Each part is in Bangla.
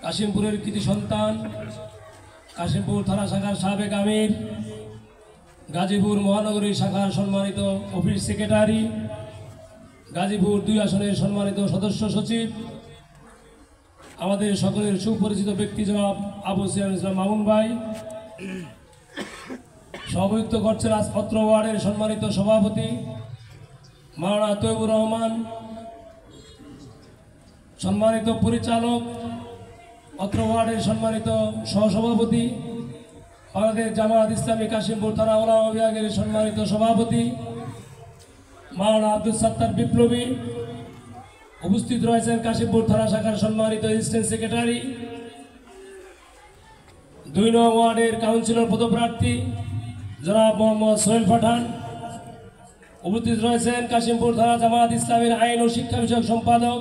কাশিমপুরের কৃতি সন্তান, কাশিমপুর থানা শাখার সাবেক আমির, গাজীপুর মহানগরী শাখার সম্মানিত অফিস সেক্রেটারি, গাজীপুর 2 আসনের সম্মানিত সদস্য সচিব, আমাদের সকলের সুপরিচিত ব্যক্তি জনাব আবু সিয়াম ইসলাম মামুন ভাই, সভাপতিত্ব করছেন অত্র ওয়ার্ডের সম্মানিত সভাপতি মাওলানা তৈবুর রহমান, সম্মানিত পরিচালক অত্র ওয়ার্ডের সম্মানিত সহসভাপতি, বাংলাদেশ জামাত ইসলামী কাশিমপুর থানা ওলামা বিভাগের সম্মানিত সভাপতি মাওলানা আব্দুল সাত্তার বিপ্লবী, উপস্থিত রয়েছেন কাশিমপুর থানা শাখার সম্মানিত অ্যাসিস্ট্যান্ট সেক্রেটারি, 2 নং ওয়ার্ডের কাউন্সিলর পদপ্রার্থী জনাব মোহাম্মদ সোহেল পাঠান, উপস্থিত রয়েছেন কাশিমপুর থানা জামাত ইসলামের আইন ও শিক্ষা বিষয়ক সম্পাদক,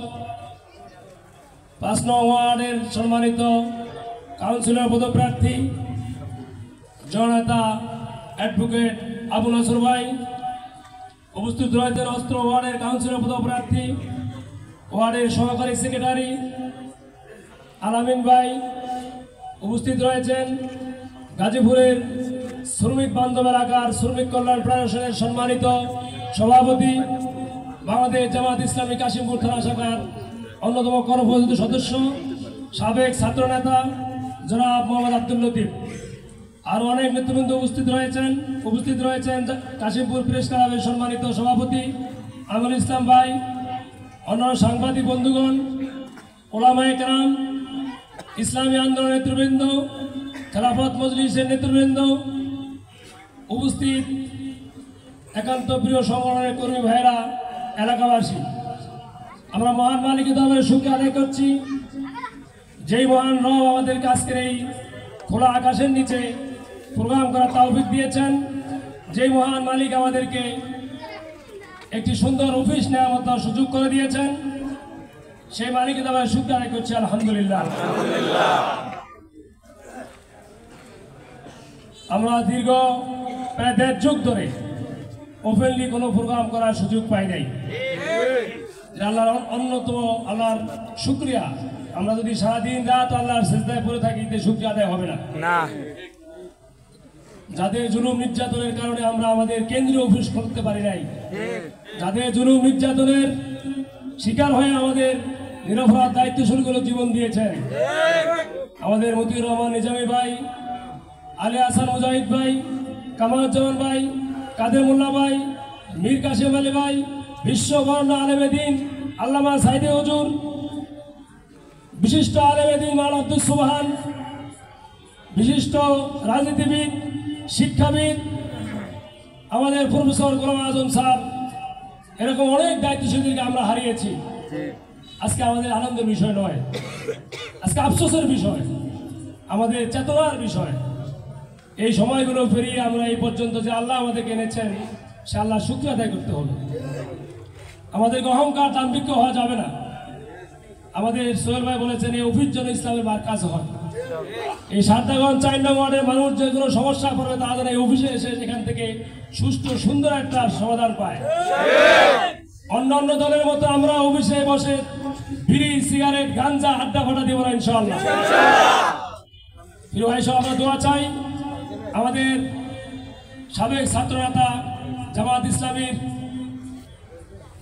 5 নং ওয়ার্ডের সম্মানিত কাউন্সিলর পদপ্রার্থী জননেতা অ্যাডভোকেট আবু নাসর ভাই, উপস্থিত রয়েছেন অস্ত্র ওয়ার্ডের কাউন্সিলর পদপ্রার্থী ওয়ার্ডের সহকারী সেক্রেটারি আলামিন ভাই, উপস্থিত রয়েছেন গাজীপুরের শ্রমিক বান্ধব এলাকার শ্রমিক কল্যাণ ফেডারেশনের সম্মানিত সভাপতি, বাংলাদেশ জামাত ইসলামী কাশিমপুর থানা শাখার অন্যতম কর্মপরিচিত সদস্য, সাবেক ছাত্র নেতা জনাব মোহাম্মদ আব্দুল লতিফ, আরও অনেক নেতৃবৃন্দ উপস্থিত রয়েছেন কাশিমপুর প্রেস ক্লাবের সম্মানিত সভাপতি আমিনুল ইসলাম ভাই, অন্যান্য সাংবাদিক বন্ধুগণ, ওলামায়ে কেরাম, ইসলামী আন্দোলনের নেতৃবৃন্দ, খেলাফত মজলিসের নেতৃবৃন্দ, উপস্থিত একান্ত প্রিয় সংগঠনের কর্মী ভাইয়েরা, এলাকাবাসী, আমরা মহান মালিকের দরবারে শুকরিয়া আদায় করছি। যেই মহান রব আমাদেরকে আজকের এই খোলা আকাশের নিচে প্রোগ্রাম করার তৌফিক দিয়েছেন, যেই মহান মালিক আমাদেরকে একটি সুন্দর অফিস নেওয়ার মতো সুযোগ করে দিয়েছেন, সেই মালিকের দরবারে শুকরিয়া আদায় করছি আলহামদুলিল্লাহ। আমরা দীর্ঘ প্রায় 1.5 যুগ ধরে ওপেনলি কোনো প্রোগ্রাম করার সুযোগ পাই নাই। আল্লাহর অন্যতম আল্লাহর শুকরিয়া, আমরা যদি সারাদিন রাত আল্লাহর সিজদায় পড়ে থাকি তে শুকরিয়া আদায় হবে না। যাদের জুলুম নির্যাতনের কারণে আমরা আমাদের কেন্দ্রীয় অফিস করতে পারি নাই, যাদের জুলুম নির্যাতনের শিকার হয়ে আমাদের নিরপরাধ দায়িত্বশীলগুলো জীবন দিয়েছেন, আমাদের মতিউর রহমান নিজামী ভাই, আলী হাসান মুজাহিদ ভাই, কামালুজ্জামান ভাই, কাদের মোল্লা ভাই, মীর কাসেম আলী ভাই, বিশ্ববর্ণ আলেমে দ্বীন আল্লামা সাইদে হুজুর, বিশিষ্ট আলেমে দ্বীন মাওলানা আব্দুল সুবহান, বিশিষ্ট রাজনীতিবিদ, শিক্ষাবিদ আমাদের প্রফেসর গোলাম আজম স্যার, এরকম অনেক দায়িত্বশীলদেরকে আমরা হারিয়েছি। আজকে আমাদের আনন্দের বিষয় নয়, আজকে আফসোসের বিষয়, আমাদের চেতনার বিষয়। এই সময়গুলো পেরিয়ে আমরা এই পর্যন্ত যে আল্লাহ আমাদেরকে এনেছেন, সে আল্লাহ শুকরিয়া আদায় করতে হবে। আমাদেরকে অহংকার দাম্ভিক্য হওয়া যাবে না। আমাদের সোহেল ভাই বলেছেন এই অফিস যেন ইসলামের মার্কাজ হয়। এই সারদাগঞ্জ 4 নং ওয়ার্ডের মানুষ যে কোনো সমস্যা পড়বে তারা যেন এই অফিসে এসে এখান থেকে সুষ্ঠু সুন্দর একটা সমাধান পায়। অন্যান্য দলের মতো আমরা অফিসে বসে বিড়ি, সিগারেট, গাঞ্জা, আড্ডা ফাটা দিব না ইনশাআল্লাহ। প্রিয় ভাই সব আমরা দোয়া চাই। আমাদের সাবেক ছাত্র নেতা জামাত ইসলামীর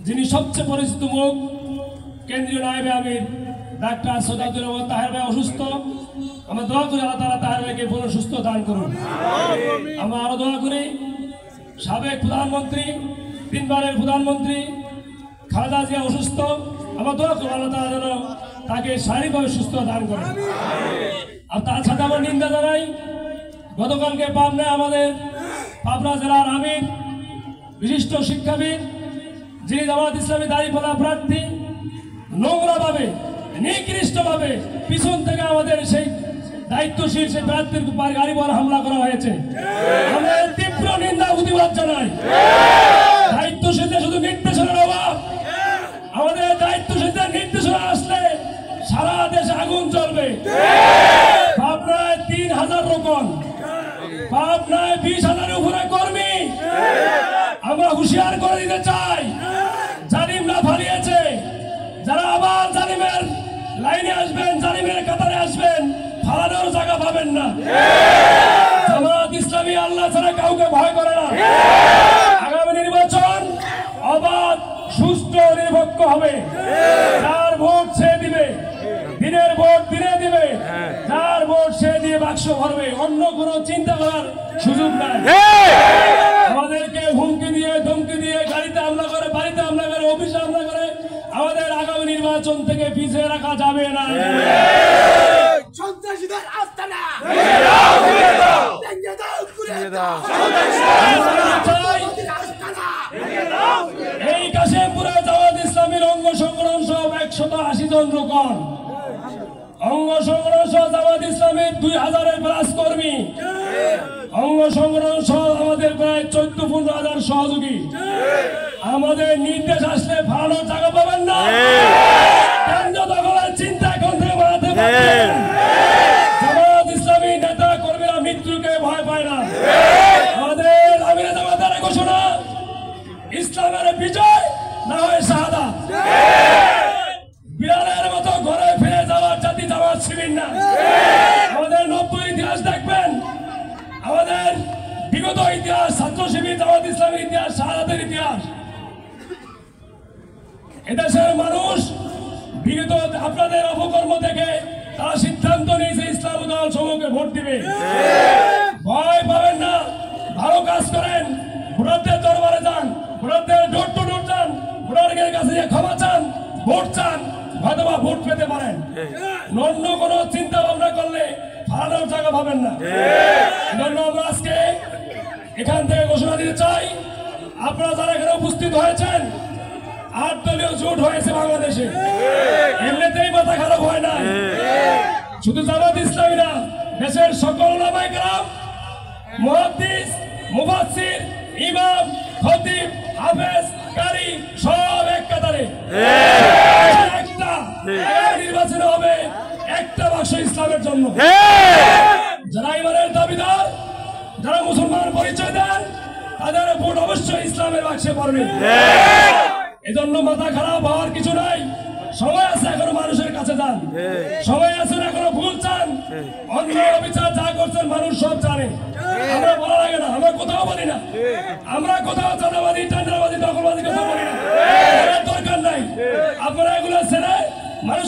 যিনি সবচেয়ে পরিচিত মুখ, কেন্দ্রীয় নায়েবে আমির ডাক্তার সৈয়দুর রহমান তাহের ভাই অসুস্থ। আমরা দোয়া করি আল্লাহ তাআলা তাহের ভাইকে পুরো সুস্থ দান করুন। আমরা আরো দোয়া করি সাবেক প্রধানমন্ত্রী, 3 বারের প্রধানমন্ত্রী খালেদা জিয়া অসুস্থ। আমরা দোয়া করি আল্লাহ তাআলা যেন তাকে শারীরিকভাবে সুস্থ দান করেন। আর তার সাথে আমরা নিন্দা জানাই গতকালকে পাবনায় আমাদের পাবনা জেলার আমির, বিশিষ্ট শিক্ষাবিদ, যিনি জামাত ইসলামী দাঁড়িপাল্লা প্রার্থী, নোংরাভাবে নিকৃষ্টভাবে পিছন থেকে আমাদের সেই দায়িত্বশীল সেই প্রার্থীর গাড়ি বহর হামলা করা হয়েছে। আমরা তীব্র নিন্দা প্রতিবাদ জানাই। দায়িত্বশীলদের শুধু নির্দেশনার অভাব, আমাদের দায়িত্বশীলদের নির্দেশনা আসলে সারা দেশে আগুন জ্বলবে। পাবনায় 3000 রোকন, পাবনায় 20,000-এর উপরে কর্মী। আমরা হুঁশিয়ার করে দিতে চাই, জালিমরা পালিয়েছে, যারা আবার জালিমের পাবেন না। জামাত ইসলামী আল্লাহ ছাড়া কাউকে ভয় করে না। আগামী নির্বাচন অবাধ, সুষ্ঠু, নিরপেক্ষ হবে। যার ভোট সে দিবে, দিনের ভোট দিনে দিবে, যার ভোট সে দিয়ে বাক্স ভরবে, অন্য কোনো চিন্তা করার সুযোগ নাই। আমাদেরকে হুমকি দিয়ে, ধমকি দিয়ে, গাড়িতে হামলা করে, বাড়িতে হামলা করে, অফিসে হামলা করে আমাদের আগামী নির্বাচন থেকে পিছিয়ে রাখা যাবে না। সন্ত্রাসীদের আস্তানা এই কাশিমপুরে জামাত ইসলামীর অঙ্গ সংগঠন সহ 180 জন রোকন, অঙ্গ সংগঠন সহ জামাত ইসলামীর 2000-এর প্লাস কর্মী, অঙ্গ সংগঠন সহ আমাদের প্রায় 14-15,000 সহযোগী। আমাদের নির্দেশ আসলে ভালো জায়গা পাবেন না। কেন্দ্র দখলের চিন্তা এখন থেকে বাড়াতে পারবেন। জামাত ইসলামী নেতা কর্মীরা মৃত্যুকে ভয় পায় না। আমাদের আমিরে জামাতের ঘোষণা, ইসলামের বিজয় না হয় শাহাদাত। বিড়ালের মতো ঘরে ফিরে যাওয়ার জাতি জামাত শিবির না। আমাদের 90 ইতিহাস দেখবেন, আমাদের বিগত ইতিহাস, ছাত্র শিবির, জামাত ইসলামের ইতিহাস, শাহাদাতের ইতিহাস। এদেশের মানুষ বিগত আপনাদের অপকর্ম থেকে তারা সিদ্ধান্ত নিয়েছে ইসলাম দল সমূহকে ভোট দিবে। ভয় পাবেন না, ভালো কাজ করেন, ভোটারদের দরবারে যান, ভোটারদের ডোর টু ডোর যান, ভোটারদের কাছে যে ক্ষমা চান, ভোট চান, হয়তোবা ভোট পেতে পারেন। অন্য কোনো চিন্তা ভাবনা করলে ভালো জায়গা পাবেন না। এজন্য আমরা আজকে এখান থেকে ঘোষণা দিতে চাই, আপনারা যারা এখানে উপস্থিত হয়েছেন, 8 দলীয় জোট হয়েছে বাংলাদেশে, এমনিতেই মাথা খারাপ হয় না। শুধু জামাত ইসলামী না, দেশের সকল ওলামায়ে কেরাম, মুহাদ্দিস, মুফাসসির, ইমাম, খতিব, হাফেজ, কারি সব এক কাতারে। একটা নির্বাচন হবে, একটা বাক্স ইসলামের জন্য। যারা ইমানের দাবিদার, যারা মুসলমান পরিচয় দেন, তাদের ভোট অবশ্যই ইসলামের বাক্সে পড়বে। এজন্য মাথা খারাপ হওয়ার কিছু নাই। সময় আছে, এখনো মানুষের কাছে যান, সময় আছে, এখনো ভুল চান। অন্য বিচার যা করছেন মানুষ সব জানে, আমরা বলা লাগে না, আমরা কোথাও বলি না, আমরা কোথাও চাঁদাবাদী, টেন্ডারবাদী, দখলবাদী কথা বলি না, দরকার নাই। আপনারা এগুলো ছেড়ে মানুষ